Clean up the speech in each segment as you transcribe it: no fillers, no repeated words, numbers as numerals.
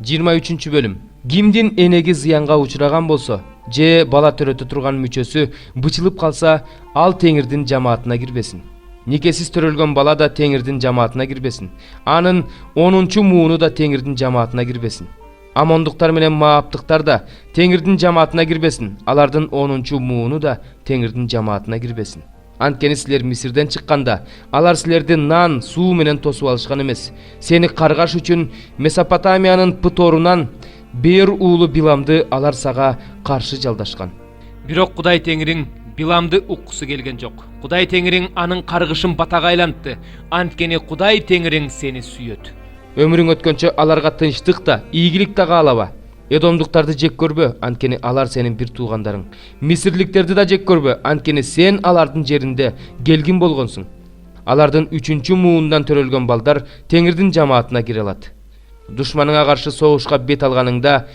23 bölüm. Кимдин энеги зыянга учураган болсо же бала төрөтө турган мүчөсү бычылып калса, ал Теңирдин жамаатына кирбесин. Никесиз төрөлгөн бала да Теңирдин жамаатына кирбесин. Анын 10-чу мууну да Теңирдин жамаатына кирбесин. Амондуктар менен мааптыктар да Теңирдин жамаатына кирбесин. Алардын 10-чу мууну да Теңирдин жамаатына кирбесин. Анткени силер Мисирден чыкканда, алар силерди нан, суу менен тосуп алышкан эмес. Сени каргаш үчүн Месопотамиянын Пыторунан Бер уулу Биламды алар сага каршы жалдашкан. Бирок Кудай Теңириң Биламды уккусу келген жок. Кудай Теңириң анын каргышын батага айлантты. Анткени Кудай Теңириң сени сүйөт. Өмүрүң өткөнчө аларга тынчтык да, ийгилик да каалаба. Эдомдуктарды жек көрбө, анткени алар сенин бир туугандарың. Мисирликтерди да жек көрбө, анткени сен алардын жеринде келгин болгонсуң. Алардын 3-чү муундан төрөлгөн балдар Теңирдин жамаатына кире алат. Душманыңа каршы согушка бет алганыңда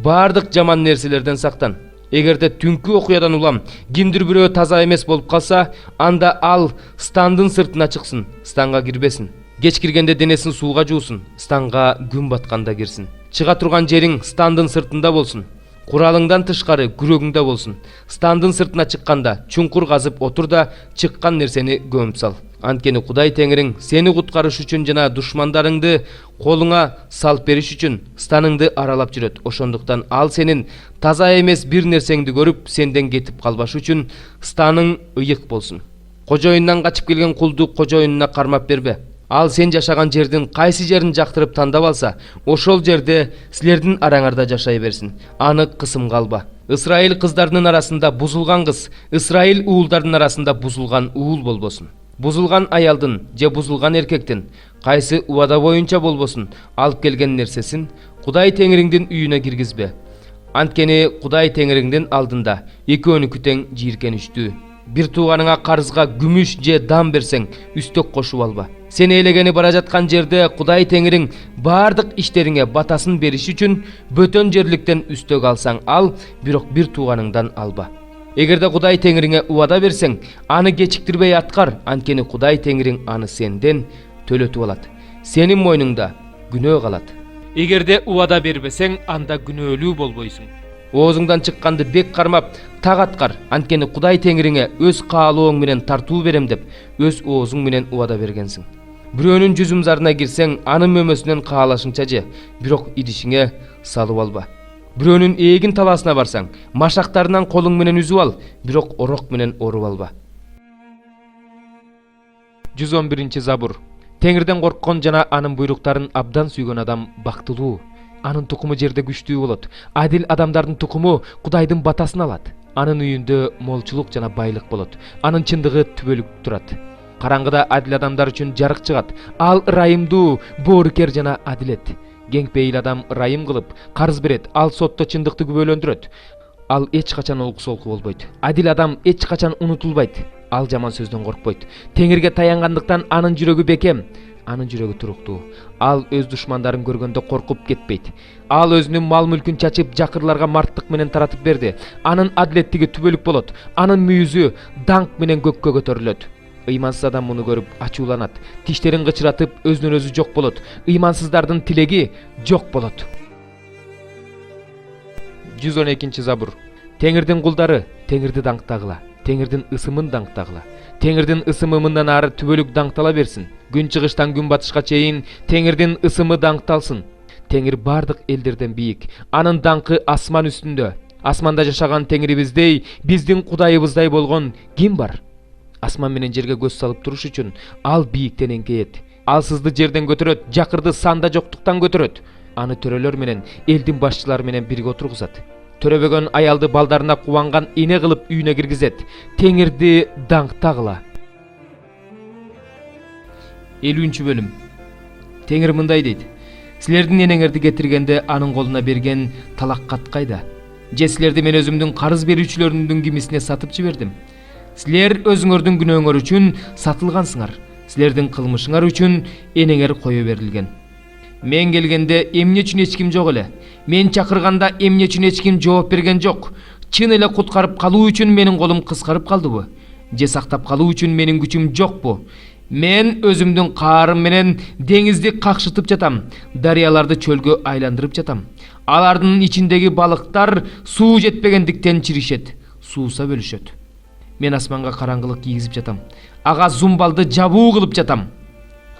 бардык жаман нерселерден сактан. Эгерде түнкү окуядан улам кимдир бирөө таза эмес болуп калса, анда ал стандын сыртына чыксын, станга кирбесин. Кеч киргенде денесин сууга жуусун, станга күн батканда кирсин. Чыга турган жериң стандын сыртында болсун. Куралыңдан тышкары күрөгүңдө болсун. Стандын сыртына чыкканда чуңкур казып отур да чыккан нерсени көмүп сал. Анткени Кудай Теңириң сени куткарыш үчүн жана душмандарыңды колуңа салып бериш үчүн станыңды аралап жүрөт. Ошондуктан ал сенин таза эмес бир нерсеңди көрүп, сенден кетип калбаш үчүн станың ыйык болсун. Кожоюндан качып келген кулду кожоюнуна кармап бербе. Ал сен жашаган жердин кайсы жерин жактырып тандап алса, ошол жерде силердин араңарда жашай берсин. Аны кысымга алба. Исраил кыздарынын арасында бузулган кыз, Исраил уулдардын арасында бузулган уул болбосун. Бузулган аялдын же бузулган эркектин кайсы убада боюнча болбосун алып келген нерсесин Кудай Теңириңдин үйүнө киргизбе. Анткени Кудай Теңириңдин алдында экөөнүкү тең жийиркеничтүү. Бир тууганыңа карызга күмүш же дам берсең, үстөк кошуп алба. Сен ээлегени бара жаткан жерде Кудай Теңириң бардык иштериңе батасын бериш үчүн бөтөн жерликтен үстөк алсаң ал, бирок бир тууганыңдан алба. Эгерде Кудай Теңириңе убада берсең, аны кечиктирбей аткар, анткени Кудай Теңириң аны сенден төлөтүп алат. Сенин мойнуңда күнөө калат. Эгерде убада бербесең, анда күнөөлүү болбойсуң. Оозуңдан чыкканды бек кармап, так аткар, анткени Кудай Теңириңе өз каалооң менен тартуу берем деп, өз оозуң менен убада бергенсиң. Бирөөнүн жүзүм зарына кирсең, анын мөмөсүнөн каалашыңча же, бирок идишиңе салып алба. Бирөөнүн эгин талаасына барсаң, машактарынан колуң менен үзүп ал, бирок орок менен оруп алба. 111 Забур. Теңирден корккон жана анын буйруктарын абдан сүйгөн адам бактылуу. Анын тукуму жерде күчтүү болот. Адил адамдардын тукуму Кудайдын батасын алат. Анын үйүндө молчулук жана байлык болот. Анын чындыгы түбөлүк турат. Караңгыда адил адамдар үчүн жарык чыгат. Ал ырайымдуу, боорукер жана адилет. Кеңпейил адам ырайым кылып, карыз берет. Ал сотто чындыкты күбөлөндүрөт. Ал эч качан олку-солку болбойт. Адил адам эч качан унутулбайт. Ал жаман сөздөн коркпойт. Теңирге таянгандыктан анын жүрөгү бекем. Анын жүрөгү туруктуу. Ал өз душмандарын көргөндө коркуп кетпейт. Ал өзүнүн мал-мүлкүн чачып, жакырларга марттык менен таратып берди. Анын адилеттиги түбөлүк болот. Анын мүйүзү даңк менен көккө көтөрүлөт. Ыймансыз адам муну көрүп ачууланат. Тиштерин кычыратып, өзүнөн өзү жок болот. Ыймансыздардын тилеги жок болот. 112 Забур. Теңирдин кулдары Теңирди даңктагыла. Теңирдин ысымын даңктагыла. Теңирдин ысымы мындан ары түбөлүк даңктала берсин. Күн чыгыштан күн батышка чейин Теңирдин ысымы даңкталсын. Теңир бардык элдерден бийик. Анын даңкы асман үстүндө. Асманда жашаган Теңирибиздей, биздин Кудайыбыздай болгон ким бар? Асман менен жерге көз салып туруш үчүн ал бийиктен эңкейет. Ал сызды жерден көтөрөт, жакырды санда жоктуктан көтөрөт. Аны төрөлөр менен, элдин башчылары менен бирге отургузат. Төрөбөгөн аялды балдарына кубанган эне кылып үйүнө киргизет. Теңирди даңктагыла. 50 бөлүм. Теңир мындай дейт: силердин энеңерди кетиргенде анын колуна берген талаккат кайда? Же силерди мен өзүмдүн карыз берүүчүлөрүмдүн кимисине сатып жибердим? Силер өзүңөрдүн күнөөңөр үчүн сатылгансыңар. Силердин кылмышыңар үчүн энеңер кое берилген. Мен келгенде эмне үчүн эч ким жок эле. Мен чакырганда эмне үчүн эч ким жооп берген жок. Чын эле куткарып калуу үчүн менин колум кыскарып калдыбы? Же сактап калуу үчүн менин күчүм жокпу? Мен өзümdün каарым менен деңизди какшытып жатам, дарыяларды чөлгө айландырып жатам. Алардын ичиндеги балыктар суу жетпегендиктен чиришет, сууса бөлүшөт. Мен асманга караңгылык кийгизип жатам. Ага зумбалды жабуу кылып жатам.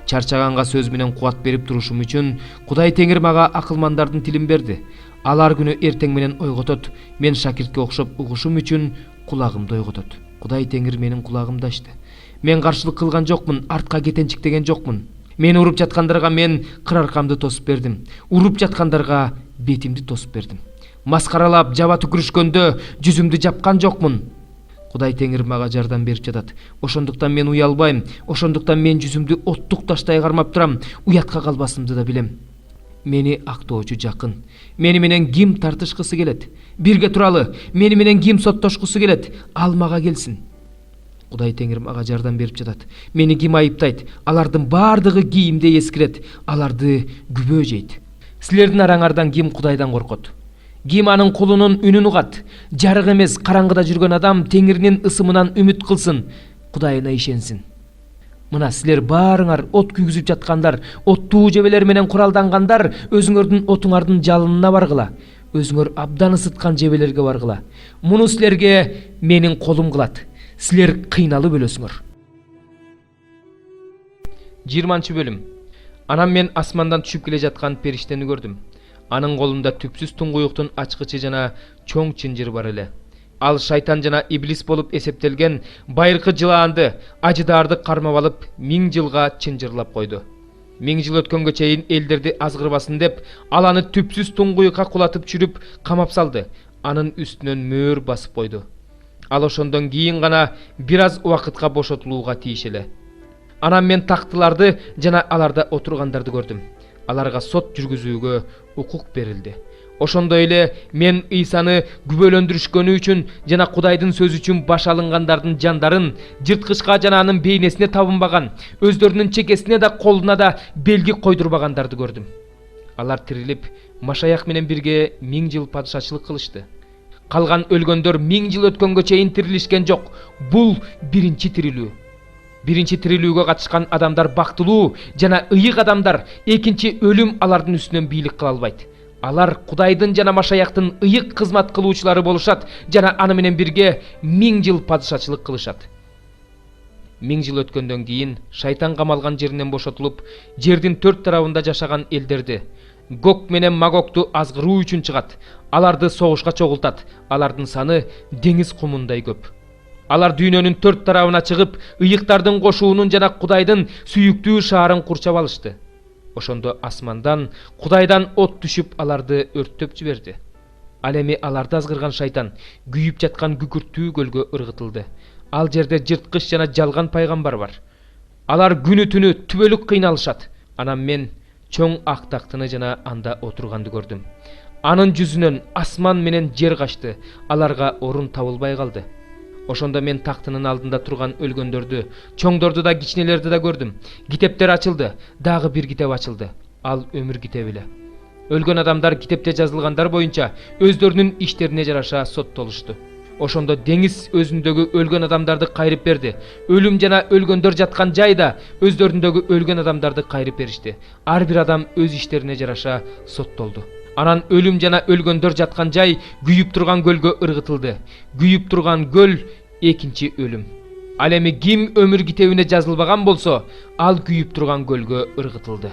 Чарчаганга сөз менен кубат берип турушум үчүн Кудай Теңир мага акылмандардын тилин берди. Алар күнү эртең менен ойготот. Мен шакиртке окшоп угушум үчүн кулагымды ойготот. Кудай Теңир менин кулагымды ачты. Мен каршылык кылган жокмун, артка кетенчиктеген жокмун. Мени уруп жаткандарга мен кыр аркамды тосуп бердим. Уруп жаткандарга бетимди тосуп бердим. Маскаралап, жаба түкүрүшкөндө жүзүмдү жапкан жокмун. Кудай Теңир мага жардам берип жатат. Ошондуктан мен уялбайм. Ошондуктан мен жүзүмдү оттук таштай кармап турам. Уятка калбасымды да билем. Мени актоочу жакын. Мени менен ким тартышкысы келет? Бирге туралы. Мени менен ким соттошкусу келет? Ал мага келсин. Кудай Теңир мага жардам берип жатат. Мени ким айыптайт? Алардын бардыгы кийимде эскирет. Аларды күбө жейт. Силердин араңардан ким Кудайдан коркот? Ким анын кулунун үнүн угат? Жарык эмес, караңгыда жүргөн адам Теңиринин ысымынан үмүт кылсын, Кудайына ишенсин. Мына силер баарыңар от күйгүзүп жаткандар, оттуу жебелер менен куралдангандар, өзүңөрдүн отуңардын жалынына баргыла. Өзүңөр абдан ысыткан жебелерге баргыла. Муну силерге менин колум кылат. Силер кыйналып өлөсүңөр. 20-бөлүм. Анан мен асмандан түшүп келе жаткан периштени көрдүм. Анын колунда түпсүз туңгуюктун ачкычы жана чоң чынжыр бар эле. Ал шайтан жана иблис болуп эсептелген байыркы жылаанды, ажыдаарды кармап алып 1000 жылга чынжырлап койду. 1000 жыл өткөнгө чейин элдерди азгырбасын деп, ал аны түпсүз туңгуюкка кулатып чүрүп камап салды. Анын үстүнөн мөөр басып койду. Ал ошондон кийин гана бир аз убакытка бошотулууга тийиш эле. Анан мен тактыларды жана аларда отургандарды көрдүм. Аларга сот жүргүзүүгө укук берилди. Ошондой эле мен Ыйсаны күбөлөндүрүшкөнү үчүн жана Кудайдын сөзү үчүн баш алынгандардын жандарын жырткычка жана анын бейнесине табынбаган, өздөрүнүн чекесине да колуна да белги койдурбагандарды көрдүм. Алар тирилип, Машаяк менен бирге 1000 жыл падышачылык кылышты. Калган өлгөндөр 1000 жыл өткөнгө чейин тирилишкен жок. Бул биринчи тирилүү. Биринчи тирилүүгө катышкан адамдар бактылуу жана ыйык адамдар, экинчи өлүм алардын үстүнөн бийлик кыла албайт. Алар Кудайдын жана Машаяктын ыйык кызмат кылуучулары болушат жана аны менен бирге 1000 жыл падышачылык кылышат. 1000 жыл өткөндөн кийин шайтан камалган жеринен бошотулуп, жердин 4 тарабында жашаган элдерди, Гог менен Магогту азгыруу үчүн чыгат. Аларды согушка чогултат. Алардын саны деңиз кумундай көп. Алар дүйнөнүн 4 тарабына чыгып, ыйыктардын кошуунун жана Кудайдын сүйүктүү шаарын курчап алышты. Ошондо асмандан Кудайдан от түшүп аларды өрттөп жиберди. Ал эми аларды азгырган шайтан күйүп жаткан күкүрттүү көлгө ыргытылды. Ал жерде жырткыч жана жалган пайгамбар бар. Алар күнү түнү түбөлүк кыйналышат. Анан мен чоң ак тактыны жана анда отурганды көрдүм. Анын жүзүнөн асман менен жер качты. Аларга орун табылбай калды. Ошондо мен тактынын алдында турган өлгөндөрдү, чоңдорду да кичинелерди да көрдүм. Китептер ачылды, дагы бир китеп ачылды. Ал өмүр китеби эле. Өлгөн адамдар китепте жазылгандар боюнча өздөрүнүн иштерине жараша соттолушту. Ошондо деңиз өзүндөгү өлгөн адамдарды кайрып берди. Өлүм жана өлгөндөр жаткан жайда өздөрүндөгү өлгөн адамдарды кайрып беришти. Ар бир адам өз иштерине жараша соттолду. Анан өлүм жана өлгөндөр жаткан жай күйүп турган көлгө ыргытылды. Күйүп турган көл экинчи өлүм. Ал эми ким өмүр китебине жазылбаган болсо, ал күйүп турган көлгө ыргытылды.